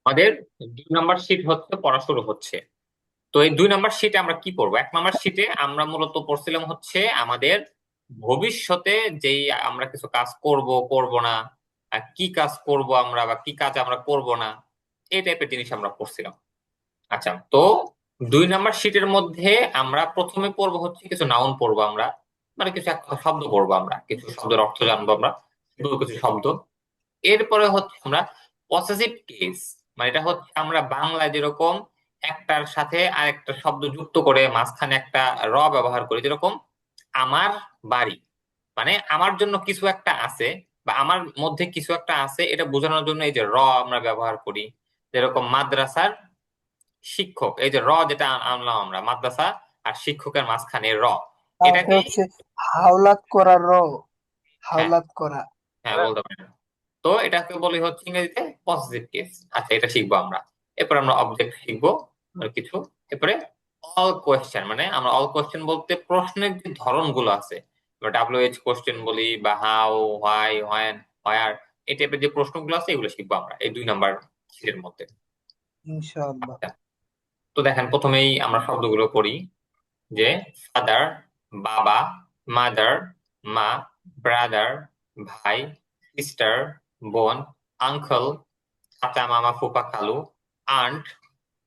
আমাদের 2 নম্বর শীট হচ্ছে পড়া শুরু হচ্ছে। তো এই 2 নম্বর শীটে আমরা কি পড়বো? 1 নম্বর শীটে আমরা মূলত পড়ছিলাম হচ্ছে আমাদের ভবিষ্যতে যেই আমরা কিছু কাজ করব করব না, আর কি কাজ করব আমরা বা কি কাজ আমরা করব না, এই টাইপের জিনিস আমরা পড়ছিলাম। আচ্ছা, তো 2 নম্বর শীটের মধ্যে আমরা প্রথমে পড়বো হচ্ছে কিছু নাউন পড়বো আমরা, মানে কিছু একটা শব্দ পড়বো, আমরা কিছু শব্দের অর্থ জানবো আমরা, কিছু শব্দ। এরপরে হচ্ছে আমরা পসেসিভ কেস, মানে এটা হচ্ছে আমরা বাংলায় যেরকম একটার সাথে আরেকটা শব্দ যুক্ত করে মাঝখানে একটা ব্যবহার করি, যেরকম আমার বাড়ি, মানে আমার জন্য কিছু একটা আছে বা আমার মধ্যে কিছু একটা আছে, এটা বোঝানোর জন্য এই যে আমরা ব্যবহার করি। যেরকম মাদ্রাসার শিক্ষক, এই যে যেটা আনলাম আমরা, মাদ্রাসা আর শিক্ষকের মাঝখানে তারপর এটাকে। হচ্ছে হাওলাত করার হ্যাঁ, হাওলাত করা। হ্যাঁ বলতে পারেন। তো এটাকে বলি হচ্ছে ইংরেজিতে পজিটিভ কেস। আচ্ছা, এটা শিখবো আমরা। এরপর আমরা অবজেক্ট শিখবো কিছু। এরপরে অল কোয়েশ্চেন, মানে আমরা অল কোয়েশ্চেন বলতে প্রশ্নের যে ধরনগুলো আছে, WH কোয়েশ্চেন বলি বা হাউ, হোয়াই, হোয়েন, হোয়ার, এই টাইপের যে প্রশ্নগুলো আছে এগুলো শিখবো আমরা এই 2 নম্বর শীটের মধ্যে। ইনশাআল্লাহ। আচ্ছা, তো দেখেন প্রথমেই আমরা শব্দগুলো পড়ি। যে ফাদার, বাবা, মাদার, মা, ব্রাদার, ভাই, সিস্টার, বোন, আঙ্কেল, চাচা, মামা, ফুপা, খালু, আন্ট,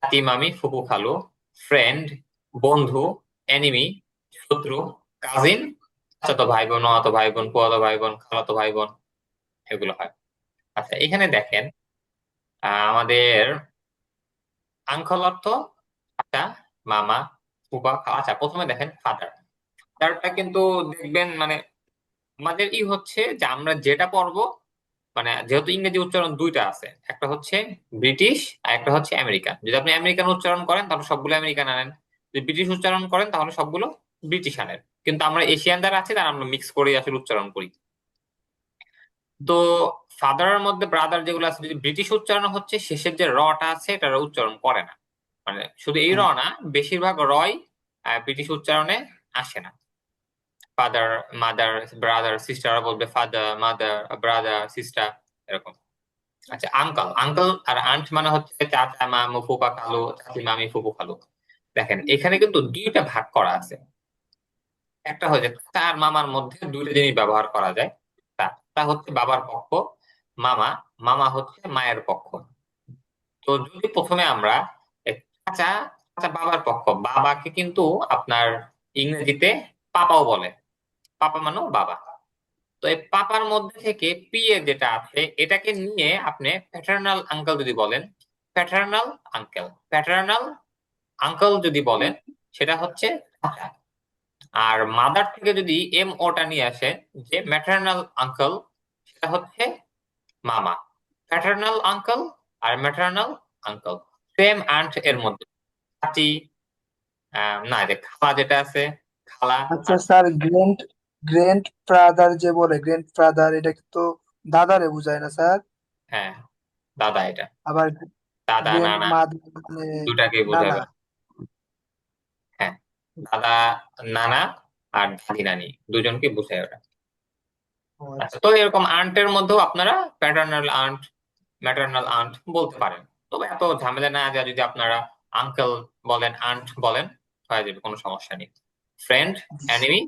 চাচি, মামি, ফুপু, খালু, ফ্রেন্ড, বন্ধু, এনিমি, শত্রু, কাজিন, চাচাতো ভাই বোন, মামাতো ভাই বোন, ফুয়াতো ভাই বোন, খালাতো ভাই বোন, এগুলো হয়। আচ্ছা, এখানে দেখেন আমাদের আঙ্কেল অর্থ চাচা, মামা, ফুপা, খালা। আচ্ছা, প্রথমে দেখেন ফাদার। ফাদারটা কিন্তু দেখবেন মানে আমাদের হচ্ছে যে আমরা যেটা পড়বো, মানে যেহেতু ইংরেজি উচ্চারণ দুইটা আছে, একটা হচ্ছে ব্রিটিশ আর একটা হচ্ছে আমেরিকান। যদি আপনি আমেরিকান উচ্চারণ করেন তাহলে সবগুলো আমেরিকান আনেন, যদি ব্রিটিশ উচ্চারণ করেন তাহলে সবগুলো ব্রিটিশ আনেন। কিন্তু আমরা এশিয়ান যারা আছে তারা আমরা মিক্স করে আসলে উচ্চারণ করি। তো ফাদারের মধ্যে ব্রাদার যেগুলো আছে, যদি ব্রিটিশ উচ্চারণ হচ্ছে শেষের যে টা আছে এটা উচ্চারণ করে না। মানে শুধু এই হ্যাঁ। না, বেশিরভাগ ব্রিটিশ উচ্চারণে আসে না। ফাদার, মাদার, ব্রাদার, সিস্টার বলবে ফাদার, মাদার, ব্রাদার, সিস্টার, এরকম। আচ্ছা, আঙ্কাল, আঙ্কাল আর আন্ট মানে হচ্ছে চাচা, মামু, ফুপা, খালু, চাচি, মামি, ফুপু, খালু। দেখেন এখানে কিন্তু দুইটা ভাগ করা আছে। একটা হচ্ছে চাচা আর মামার মধ্যে দুইটা জিনিস ব্যবহার করা যায়। চাচা হচ্ছে বাবার পক্ষ, মামা, মামা হচ্ছে মায়ের পক্ষ। তো যদি প্রথমে আমরা এ চাচা, চাচা বাবার পক্ষ, বাবাকে কিন্তু আপনার ইংরেজিতে পাপাও বলে, পাপা মানে বাবা। তো এই পাপার মধ্যে থেকে পি এ যেটা আছে এটাকে নিয়ে আপনি প্যাটার্নাল আঙ্কেল যদি বলেন, প্যাটার্নাল আঙ্কেল, প্যাটার্নাল আঙ্কেল যদি বলেন, সেটা হচ্ছে চাচা। আর মাদার থেকে যদি ওটা নিয়ে আসে, যে ম্যাটার্নাল আঙ্কেল, সেটা হচ্ছে মামা। প্যাটার্নাল আঙ্কেল আর ম্যাটার্নাল আঙ্কেল সেম আন্ট এর মধ্যে। চাচি, না, যে খালা যেটা আছে, খালা আচ্ছা আর স্যার, গ্র্যান্ড গ্র্যান্ড ফাদার যে বলে, গ্র্যান্ড ফাদার এটা তো দাদারে বুঝায় না স্যার? হ্যাঁ, দাদা এটা। আবার দাদা, গ্র্যান্ড নানা, মাদার মানে দুটাকেই নানা। বোঝাবে। হ্যাঁ, দাদা, নানা আর দাদি, নানি, দুজনকে বোঝায় ওটা। ও আচ্ছা, আচ্ছা। তো এরকম আন্টের মধ্যেও আপনারা প্যাটার্নাল আন্ট, ম্যাটার্নাল আন্ট বলতে পারেন। তবে এত ঝামেলা না যা, যদি আপনারা আঙ্কেল বলেন, আন্ট বলেন, হয়ে যাবে, কোনো সমস্যা নেই। ফ্রেন্ড, এনিমি,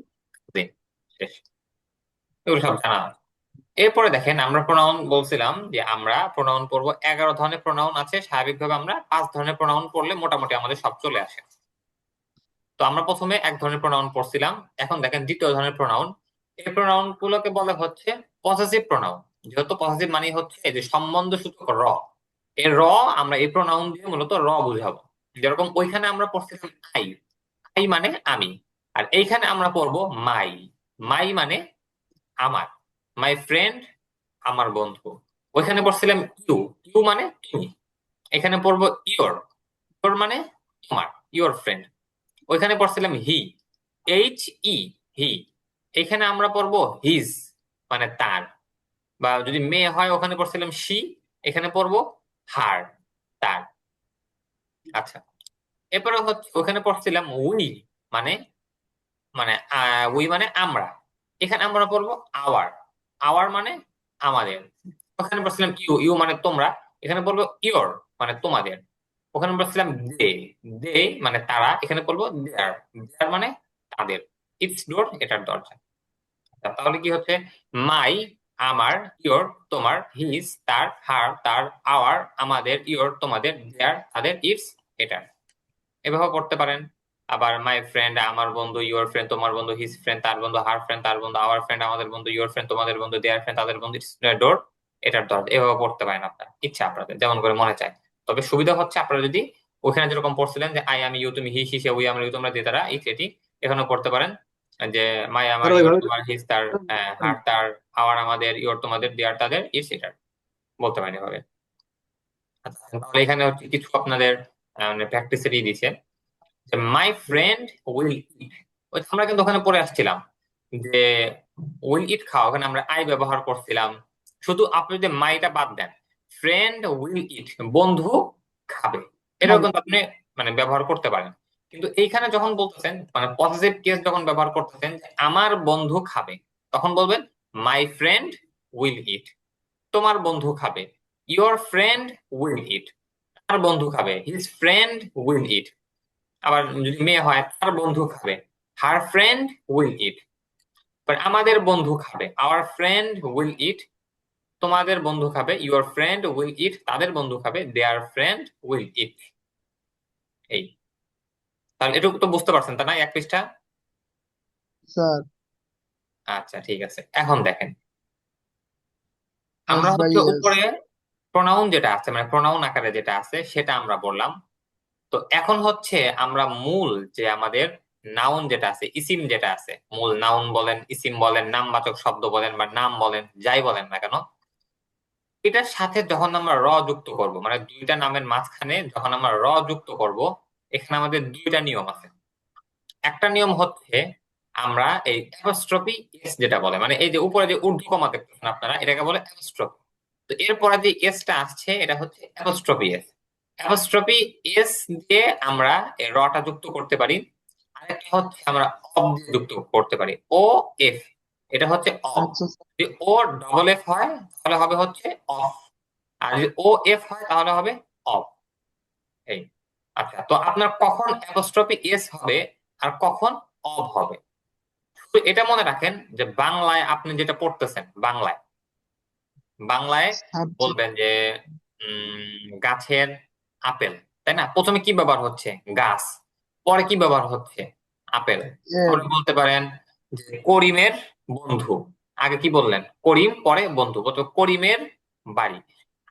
শেষ, এগুলো সব জানা আছে। এরপরে দেখেন আমরা প্রোনাউন বলছিলাম যে আমরা প্রোনাউন পড়বো। 11 ধরনের প্রোনাউন আছে, স্বাভাবিকভাবে আমরা 5 ধরনের প্রোনাউন পড়লে মোটামুটি আমাদের সব চলে আসে। তো আমরা প্রথমে এক ধরনের প্রোনাউন পড়ছিলাম, এখন দেখেন দ্বিতীয় ধরনের প্রোনাউন। এই প্রোনাউন গুলোকে বলা হচ্ছে পসেসিভ প্রোনাউন। যেহেতু পসেসিভ মানে হচ্ছে এই যে সম্বন্ধ সূচক এই আমরা এই প্রোনাউন দিয়ে মূলত বুঝাবো। যেরকম ওইখানে আমরা পড়ছিলাম আই, আই মানে আমি। আর এইখানে আমরা পড়বো মাই, মাই মানে আমার। মাই ফ্রেন্ড, আমার বন্ধু। ওইখানে পড়ছিলাম ইউ, ইউ মানে তুমি। এখানে পড়বো ইয়োর, ইয়োর মানে তোমার, ইয়োর ফ্রেন্ড। ওইখানে পড়ছিলাম হি, এইচ ই, হি। এখানে আমরা পড়বো হিজ, মানে তার। বা যদি মেয়ে হয় ওখানে পড়ছিলাম শি, এখানে পড়বো হার, তার। আচ্ছা, এরপরে হচ্ছে ওখানে পড়ছিলাম উই, মানে মানে উই মানে আমরা। এখানে আমরা পড়বো আওয়ার, আওয়ার মানে আমাদের। ওখানে পড়ছিলাম ইউ, ইউ মানে তোমরা। এখানে বলবো ইয়োর মানে তোমাদের। ওখানে বলছিলাম দে, দে মানে তারা, এখানে বলবো দেয়ার, দেয়ার মানে তাদের। ইটস ডোর এটার দরজা। আচ্ছা, তাহলে কি হচ্ছে, মাই আমার, ইয়োর তোমার, হিজ তার, হার তার, আওয়ার আমাদের, ইয়োর তোমাদের, দেয়ার তাদের, ইটস এটা। এভাবে পড়তে পারেন। আবার মাই ফ্রেন্ড আমার বন্ধু, ইউর ফ্রেন্ড তোমার বন্ধু, হিজ ফ্রেন্ড তার বন্ধু, হার ফ্রেন্ড তার বন্ধু, আওয়ার ফ্রেন্ড আমাদের বন্ধু, ইউর ফ্রেন্ড তোমাদের বন্ধু, দেয়ার ফ্রেন্ড তাদের বন্ধু, ইটস ডোর এটার দরজা। এভাবে পড়তে পারেন আপনার ইচ্ছা, আপনাদের যেমন করে মনে চায়। তবে সুবিধা হচ্ছে আপনারা যদি ওখানে যেরকম পড়ছিলেন যে আই আমি ইউ তুমি হি, সে উই আমরা ইউ তোমরা যে তারা, ইট এটি, এখানেও পড়তে পারেন যে মাই আমার, আর ইউর ওইভাবে তোমার, হিজ তার, হার তার, আওয়ার আমাদের, ইউর তোমাদের, দেয়ার তাদের, ইটস এটার, বলতে পারেন এভাবে। আচ্ছা, তাহলে এখানে হচ্ছে কিছু আপনাদের মানে প্র্যাকটিসেরই দিছে যে মাই ফ্রেন্ড উইল ইট। ওই আমরা কিন্তু ওখানে পড়ে আসছিলাম যে উইল ইট খাওয়া, ওখানে আমরা আই ব্যবহার করছিলাম। শুধু আপনি যদি মাইটা বাদ দেন, ফ্রেন্ড উইল ইট বন্ধু খাবে, এটাও খাবে। কিন্তু আপনি মানে ব্যবহার করতে পারেন। কিন্তু এইখানে যখন বলতেছেন মানে পজিটিভ কেস যখন ব্যবহার করতেছেন যে আমার বন্ধু খাবে, তখন বলবেন মাই ফ্রেন্ড উইল ইট, তোমার বন্ধু খাবে। ইয়োর ফ্রেন্ড উইল ইট, তার বন্ধু খাবে। হিজ ফ্রেন্ড উইল ইট। আবার যদি মেয়ে হয়, তার বন্ধু খাবে, হার ফ্রেন্ড উইল ইট। আমাদের বন্ধু খাবে, আওয়ার ফ্রেন্ড উইল ইট। তোমাদের বন্ধু খাবে, ইউর ফ্রেন্ড উইল ইট, তাদের বন্ধু খাবে, দেয়ার ফ্রেন্ড উইল ইট। এই, তাহলে এটুকু তো বুঝতে পারছেন তা না, এক পৃষ্ঠা? স্যার। আচ্ছা ঠিক আছে, এখন দেখেন ইয়েস আমরা ভাই হচ্ছে ইয়েস। উপরে প্রোনাউন যেটা আছে মানে প্রোনাউন আকারে যেটা আছে সেটা আমরা বললাম। তো এখন হচ্ছে আমরা মূল যে আমাদের নাউন যেটা আছে, ইসিম যেটা আছে, মূল নাউন বলেন, ইসিম বলেন, নামবাচক শব্দ বলেন বা নাম বলেন, যাই বলেন না কেন, এটার সাথে যখন আমরা র যুক্ত করব, মানে দুইটা নামের মাঝখানে যখন আমরা র যুক্ত করব, এখানে আমাদের দুইটা নিয়ম আছে। একটা নিয়ম হচ্ছে আমরা এই অ্যাপোস্ট্রফি এস যেটা বলে, মানে এই যে উপরে যে ঊর্ধ্বকমা দেখতেছেন আপনারা, এটাকে বলে অ্যাপোস্ট্রফি। তো এরপরে যে এসটা আসছে এটা হচ্ছে অ্যাপোস্ট্রফি এস। অ্যাপোস্ট্রফি এস দিয়ে আমরা এই রটা যুক্ত করতে পারি। আরেকটা হচ্ছে আমরা অব দিয়ে যুক্ত করতে পারি, ও এফ, এটা হচ্ছে অব। আচ্ছা স্যার। যদি ও ডবল এফ হয় তাহলে হবে হচ্ছে অফ, আর যদি ও এফ হয় তাহলে হবে অফ। এই, আচ্ছা, তো আপনার কখন অ্যাপোস্ট্রফি এস হবে আর কখন অব হবে, শুধু এটা মনে রাখেন যে বাংলায় আপনি যেটা পড়তেছেন, বাংলায় বাংলায় সাবজেক্ট। বলবেন যে গাছের আপেল, তাই না? প্রথমে কি ব্যবহার হচ্ছে, গাছ, পরে কি ব্যবহার হচ্ছে, আপেল। এর। আপনি বলতে পারেন যে করিমের বন্ধু, আগে কি বললেন, করিম, পরে বন্ধু, প্রথমে করিমের বাড়ি।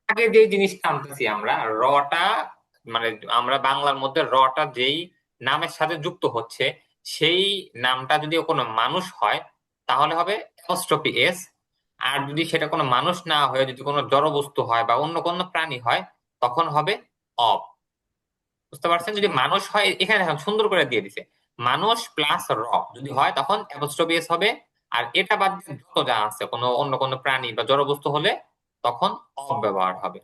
আগে যে জিনিসটা আনতেছি আমরা রটা, মানে আমরা বাংলার মধ্যে রটা যেই নামের সাথে যুক্ত হচ্ছে, সেই নামটা যদি কোনো মানুষ হয় তাহলে হবে অ্যাপোস্ট্রফি এস। আর যদি সেটা কোনো মানুষ না হয়ে যদি কোনো জড়বস্তু হয় বা অন্য কোনো প্রাণী হয় তখন হবে অব। বুঝতে পারছেন? যদি মানুষ হয়, এখানে দেখেন সুন্দর করে দিয়ে দিছে, মানুষ প্লাস র যদি হয় তখন অ্যাপোস্ট্রফি এস হবে। আর এটা বাদ দিয়ে যত যা আছে কোনো অন্য কোনো প্রাণী বা জড়বস্তু হলে তখন অব ব্যবহার হবে।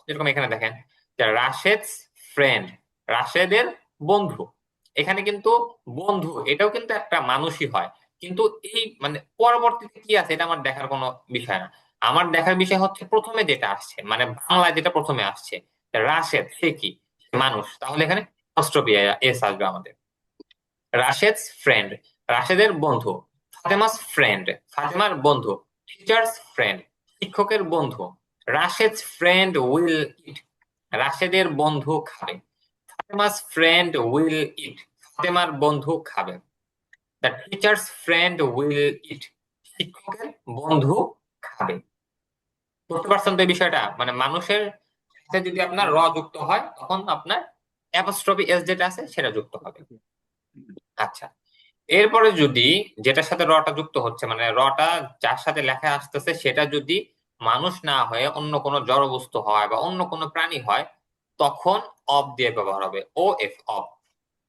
যেরকম এখানে দেখেন যে রাশেদ ফ্রেন্ড, রাশেদের বন্ধু। এখানে কিন্তু বন্ধু এটাও কিন্তু একটা মানুষই হয়, কিন্তু এই মানে পরবর্তীতে কি আছে এটা আমার দেখার কোনো বিষয় না। আমার দেখার বিষয় হচ্ছে প্রথমে যেটা আসছে, মানে বাংলায় যেটা প্রথমে আসছে, রাশেদ সে কি, সে মানুষ, তাহলে এখানে অস্ট্রোপি এস আসবে আমাদের। রাশেদ ফ্রেন্ড, রাশেদের বন্ধু। ফাতেমাস ফ্রেন্ড, ফাতেমার বন্ধু। টিচার্স ফ্রেন্ড, শিক্ষকের বন্ধু। রাশেদ ফ্রেন্ড উইল ইট, রাশেদের বন্ধু খাবে। ফাতেমাস ফ্রেন্ড উইল ইট, ফাতেমার বন্ধু খাবে। দ্য টিচার্স ফ্রেন্ড উইল ইট, শিক্ষকের বন্ধু খাবে। বুঝতে পারছেন তো এই বিষয়টা, মানে মানুষের সাথে যদি আপনার র যুক্ত হয় তখন আপনার অ্যাপোস্ট্রফি এস যেটা আছে সেটা যুক্ত হবে। আচ্ছা, এরপরে যদি যেটার সাথে রটা যুক্ত হচ্ছে মানে রটা যার সাথে লেখা আসতেছে সেটা যদি মানুষ না হয়ে অন্য কোনো জড়বস্তু হয় বা অন্য কোনো প্রাণী হয় তখন অফ দিয়ে ব্যবহার হবে, ও এফ, অফ।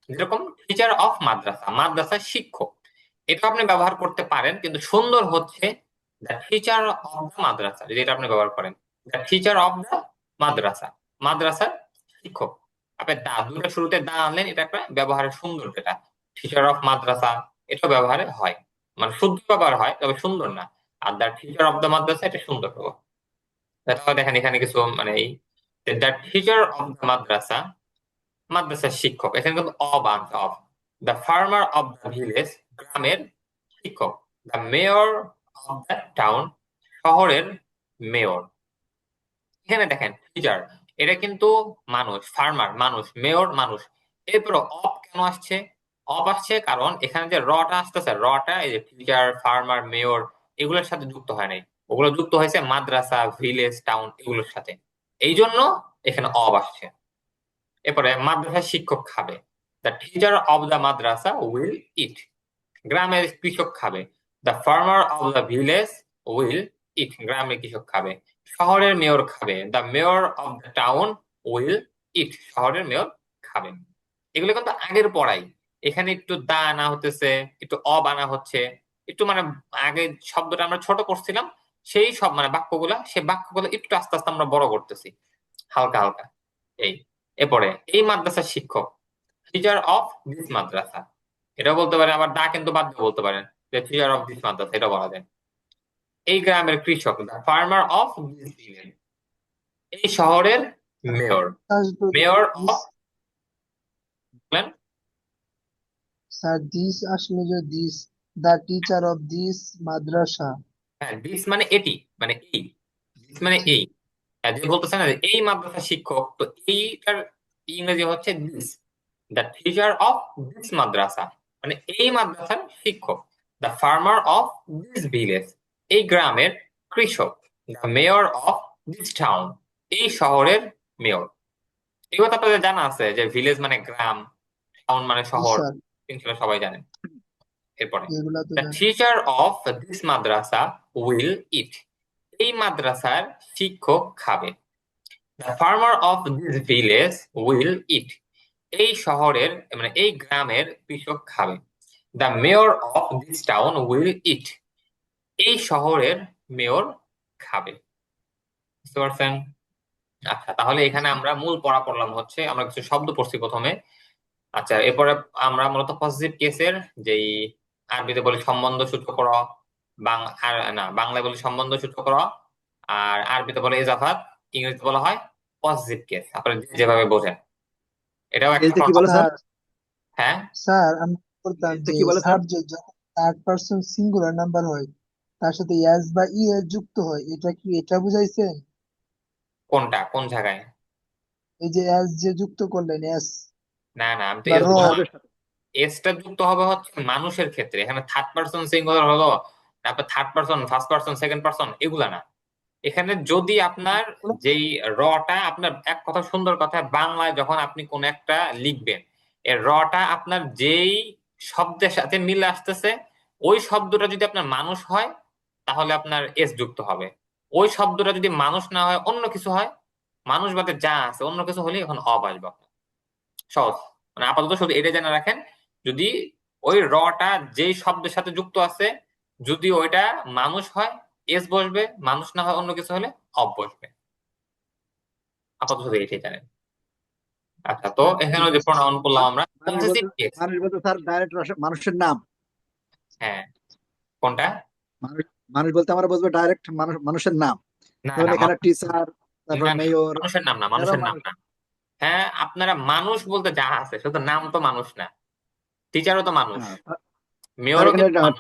যেরকম টিচার অফ মাদ্রাসা, মাদ্রাসার শিক্ষক, এটা আপনি ব্যবহার করতে পারেন, কিন্তু সুন্দর হচ্ছে দ্য টিচার অফ দ্য মাদ্রাসা, যেটা আপনি ব্যবহার করেন the teacher of the madrasa, মাদ্রাসার শিক্ষক। আপনি দা দুটো শুরুতে দা আনলেন, এটা একটা ব্যবহারের সুন্দর, যেটা টিচার অফ মাদ্রাসা এটা ব্যবহারে হয়, মানে শুদ্ধ ব্যবহার হয় তবে সুন্দর না। আর the teacher of the madrasa এটা সুন্দর ব্যবহার। তাহলে দেখেন এখানে কিছু মানে the teacher of the madrasa, মাদ্রাসার শিক্ষক, এখানে কিন্তু অব আনতে অফ। The farmer of the village, গ্রামের শিক্ষক। The mayor of the town, শহরের মেয়র। এখানে দেখেন টিচার, এটা কিন্তু মানুষ, ফার্মার মানুষ, মেয়র মানুষ। এরপর অফ কেন আসছে? অফ আসছে কারণ এখানে যে রটা আসতেছে, রটা এই যে টিচার, ফার্মার, মেয়র এগুলোর সাথে যুক্ত হয় নাই, ওগুলো যুক্ত হয়েছে মাদ্রাসা, ভিলেজ, টাউন এগুলোর সাথে। এই জন্য এখানে অব আসছে। এরপরে মাদ্রাসার শিক্ষক খাবে, the teacher of the madrasa will eat, গ্রামের কৃষক খাবে। The farmer of the village will eat, গ্রামের কৃষক খাবে। শহরের মেয়র খাবে, the mayor of the town will eat, শহরের মেয়র খাবেন। এগুলো কিন্তু আগের পড়াই, এখানে একটু দা আনা হতেছে, একটু অব আনা হচ্ছে, একটু মানে আগে শব্দটা আমরা ছোট করছিলাম, সেই সব মানে বাক্যগুলা, সেই বাক্যগুলো একটু আস্তে আস্তে আমরা বড় করতেছি হালকা হালকা। এই এরপরে এই মাদ্রাসার শিক্ষক, টিচার অফ দিস মাদ্রাসা, এটাও বলতে পারেন, আবার দা কিন্তু বাদ দিয়ে বলতে পারেন, যে টিচার অফ দিস মাদ্রাসা, এটা বলা যায়। এই গ্রামের কৃষক, the farmer of this village, এই শহরের মেয়র, আসবে মেয়র দিস। অফ, বলেন। স্যার দিস আসলে যে this, the teacher of this madrasa. হ্যাঁ, দিস মানে এটি, মানে এই, দিস মানে জি। এই। যে বলতেছে না যে এই মাদ্রাসার শিক্ষক, তো এইটার ইংরেজি হচ্ছে this. The teacher of this madrasa মানে এই মাদ্রাসার শিক্ষক। The farmer of this village, এই গ্রামের কৃষক। The mayor of this town, এই শহরের মেয়র। এগুলো তো আপনাদের জানা আছে যে ভিলেজ মানে গ্রাম, টাউন মানে জি শহর, স্যার, জিনিসগুলো সবাই জানেন। এরপরে এগুলা তো দ্য জানি। Teacher of this madrasa will eat, এই মাদ্রাসার শিক্ষক খাবে। The farmer of this village will eat, এই শহরের মানে এই গ্রামের কৃষক খাবে। The mayor of this town will eat, এই শহরের মেয়র খাবে। বুঝতে পারছেন? আচ্ছা, তাহলে এখানে আমরা মূল পড়া পড়লাম হচ্ছে, আমরা কিছু শব্দ পড়ছি প্রথমে। আচ্ছা, এরপরে আমরা মূলত পজিটিভ কেসের যেই আরবিতে বলি সম্বন্ধ সূচক র, আর না বাংলায় বলি সম্বন্ধ সূচক র, আর আরবিতে বলে ইজাফাত, ইংরেজিতে বলা হয় পজিটিভ কেস, আপনারা যেভাবে বোঝেন। এটাও একটা ইংরেজিতে কি প্রণালী। বলে স্যার? স্যার, হ্যাঁ, স্যার আমি বলতাম ইংরেজিতে যে কি বলে স্যার? সাবজেক্ট যখন থার্ড পারসন সিঙ্গুলার নাম্বার হয়, তার সাথে এস বা ই এর যুক্ত হয়, এটা কি এটা বুঝাইছেন? কোনটা কোন জায়গায়? এই যে এস যে যুক্ত করলেন, এস না না, আমি তো বা এস র। বললাম। ভার্বের সাথে। এসটা যুক্ত হবে হচ্ছে মানুষের ক্ষেত্রে, এখানে থার্ড পারসন সিঙ্গুলার হলো, তারপর third person, first person, second person, এগুলা না। এখানে যদি আপনার যেই রটা, আপনার এক কথা সুন্দর কথা, বাংলায় যখন আপনি কোন একটা লিখবেন, এর রটা আপনার যেই শব্দের সাথে মিলে আসতেছে, ওই শব্দটা যদি আপনার মানুষ হয় তাহলে আপনার এস যুক্ত হবে। ওই শব্দটা যদি মানুষ না হয়, অন্য কিছু হয়, মানুষ বাদে যা আছে অন্য কিছু হলে এখন অব আসবে আপনার। সহজ, মানে আপাতত শুধু এটা জেনে রাখেন, যদি ওই রটা যেই শব্দের সাথে যুক্ত আছে, যদি ওইটা মানুষ হয় এস বসবে, মানুষ না হয় অন্য কিছু হলে অব বসবে। আপাতত শুধু এটাই জানেন। আচ্ছা, তো এখানে ঠিক যে আছে প্রোনাউন স্যার। করলাম আমরা মানুষ পজিটিভ বলতে, কেস। মানুষ বলতে স্যার ডাইরেক্ট মানুষের নাম। হ্যাঁ, কোনটা? মানুষ, মানুষ বলতে আমরা বলবো ডাইরেক্ট মানুষ, মানুষের নাম। না যেমন না, এখানে টিচার, তারপর না না, মেয়র, মানুষের নাম না, এরাও মানুষের নাম মানুষ। না। হ্যাঁ, আপনারা মানুষ বলতে যা আছে, শুধু নাম তো মানুষ না। টিচারও তো মানুষ, হ্যাঁ, স্যার মেয়রও এখানে কিন্তু মানুষ।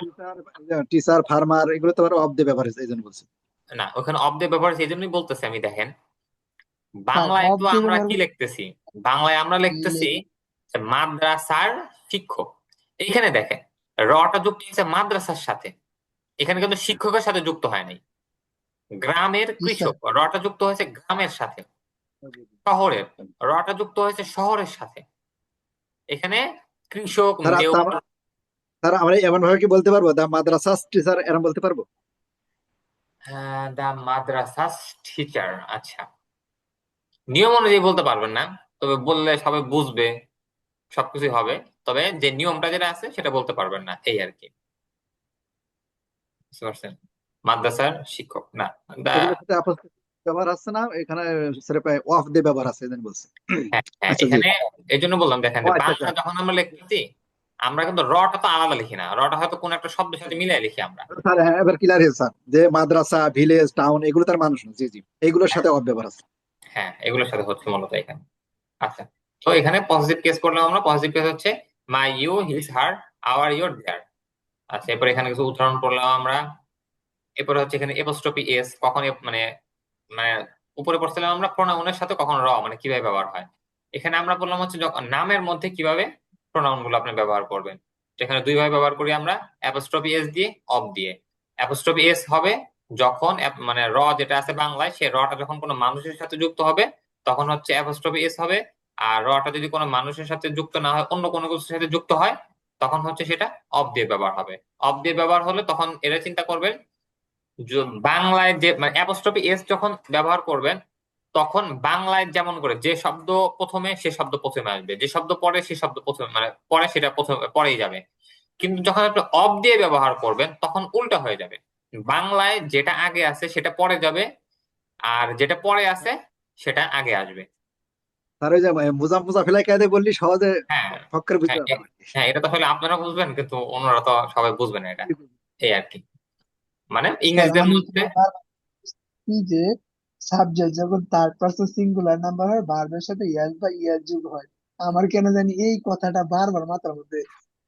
টিচার, টিচার ফার্মার এগুলো তো আবার অফ দিয়ে ব্যবহার হয়েছে, এই জন্য বলছি। না, ওখানে অব দিয়ে ব্যবহার সেই জন্যই বলতেছি আমি। দেখেন স্যার বাংলায় অফ তো দিয়ে আমরা ব্যবহার কি করতে লিখতেছি, বাংলায় আমরা লিখতেছি যে মাদ্রাসার শিক্ষক। এইখানে দেখেন রটা যুক্ত হয়েছে মাদ্রাসার সাথে, এখানে কিন্তু শিক্ষকের সাথে যুক্ত হয় নাই। গ্রামের জি স্যার। কৃষক, রটা যুক্ত হয়েছে গ্রামের সাথে। শহরের, রটা যুক্ত হয়েছে শহরের সাথে। এখানে কৃষক, স্যার মেয়র। স্যার আমরা এমন ভাবে কি বলতে পারবো দা মাদ্রাসা টিচার, এরকম বলতে পারবো? দা মাদ্রাসা টিচার, আচ্ছা, নিয়ম অনুযায়ী বলতে পারবেন না, তবে বললে সবাই বুঝবে, সবকিছু হবে। তবে যে নিয়মটা যেটা আছে সেটা বলতে পারবেন না, এই আর কি। বুঝতে পারছেন? মাদ্রাসার শিক্ষক না, দা। এগুলোর সাথে আপস্থিক ব্যবহার আছে না এখানে? স্যার অফ দিয়ে ব্যবহার আছে, এই জন্য বলছি। হ্যাঁ হ্যাঁ, আচ্ছা জি। এখানে এই জন্য বললাম, দেখেন ও যে আচ্ছা আচ্ছা। বাংলা যখন আমরা লিখতেছি, আমরা কিন্তু রটা তো আলাদা লিখি না, রটা হয়তো কোন একটা শব্দের সাথে মিলিয়ে লিখি আমরা। স্যার হ্যাঁ এবার ক্লিয়ার হয়েছে স্যার, যে মাদ্রাসা ভিলেজ টাউন এগুলো তার মানুষ না, জি জি এগুলোর সাথে অফ ব্যবহার আছে। হ্যাঁ, এগুলোর সাথে হচ্ছে মূলত এখানে। আচ্ছা, তো এখানে পজিটিভ কেস করলাম আমরা। পজিটিভ কেস হচ্ছে my, you, his, her, our, your, their. আচ্ছা, এরপর এখানে কিছু উদাহরণ পড়লাম আমরা। এরপরে হচ্ছে এখানে এপোস্ট্রফি এস কখন মানে মানে উপরে পড়ছিলাম আমরা প্রোনাউনের সাথে কখন মানে কিভাবে ব্যবহার হয়। এখানে আমরা বললাম হচ্ছে যখন নামের মধ্যে কিভাবে প্রোনাউন গুলো আপনি ব্যবহার করবেন। তো এখানে দুই ভাবে ব্যবহার করি আমরা, অ্যাপোস্ট্রফি এস দিয়ে, অফ দিয়ে। অ্যাপোস্ট্রফি এস হবে যখন মানে যেটা আছে বাংলায়, সে টা যখন কোনো মানুষের সাথে যুক্ত হবে তখন হচ্ছে অ্যাপোস্ট্রফি এস হবে। আর টা যদি কোনো মানুষের সাথে যুক্ত না হয়, অন্য কোনো কিছুর সাথে যুক্ত হয়, তখন হচ্ছে সেটা অফ দিয়ে ব্যবহার হবে। অফ দিয়ে ব্যবহার হলে তখন এরা চিন্তা করবেন বাংলায় যে মানে অ্যাপোস্ট্রফি এস যখন ব্যবহার করবেন তখন বাংলায় যেমন করে যে শব্দ প্রথমে, সে শব্দ প্রথমে আসবে, যে শব্দ পরে সে শব্দ প্রথমে মানে পরে সেটা প্রথমে পরেই যাবে। কিন্তু যখন আপনি অফ দিয়ে ব্যবহার করবেন তখন উল্টা হয়ে যাবে, বাংলায় যেটা আগে আছে সেটা পরে যাবে, আর যেটা পরে আছে সেটা আগে আসবে। স্যার ওই যে মুজাফিলাই কায়দে বললি সহজে হ্যাঁ, ফক করে বুঝতে হ্যাঁ, পারবেন আর কি। হ্যাঁ, এটা তো আসলে আপনারা বুঝবেন কিন্তু অন্যরা তো সবাই বুঝবে না এটা, এই আর কি। মানে স্যার ইংরেজদের আমি মধ্যে। কি যে সাবজেক্ট যখন থার্ড পারসন সিঙ্গুলার নাম্বার হয় ভার্বের সাথে ইয়াস বা ইয়াস যোগ হয়, আমার কেন জানি এই কথাটা বারবার মাথার মধ্যে।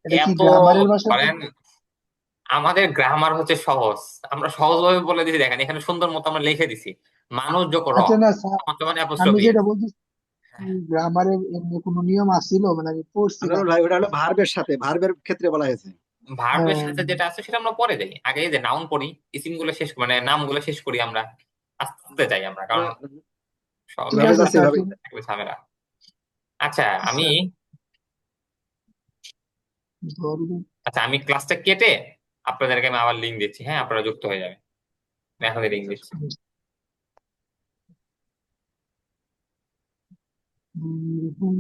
এটা কি এত গ্রামারের ভাষা? ধরেন আমাদের গ্রামার হচ্ছে সহজ, আমরা সহজভাবে বলে দিছি। দেখেন এখানে সুন্দর মতো আমরা লিখে দিছি মানুষ যোগ আচ্ছা না স্যার, বর্তমানে আমি অ্যাপোস্ট্রোফি যেটা এস। বলছি গ্রামারের এমনি কোনো নিয়ম আছিল, মানে আমি আদারুল পড়ছিলাম। ভাই ওটা হলো ভার্বের সাথে, ভার্বের ক্ষেত্রে বলা হয়েছে। ভার্বের হ্যাঁ, সাথে যেটা আছে সেটা আমরা পরে যাই, আগে এই যে নাউন পড়ি, ইসিম গুলো শেষ মানে নামগুলো শেষ করি আমরা, আস্তে আস্তে যাই আমরা, কারণ সব ঠিক এভাবে আছে যাচ্ছে স্যার, এভাবে। ঠিক থাকবে ঝামেলা। আচ্ছা আমি আছে ধরুন। আচ্ছা আমি ক্লাসটা কেটে আপনাদেরকে আমি আবার লিঙ্ক দিচ্ছি, হ্যাঁ আপনারা যুক্ত হয়ে যাবেন। আমি এখন লিঙ্ক দিচ্ছি। হুম, হুম,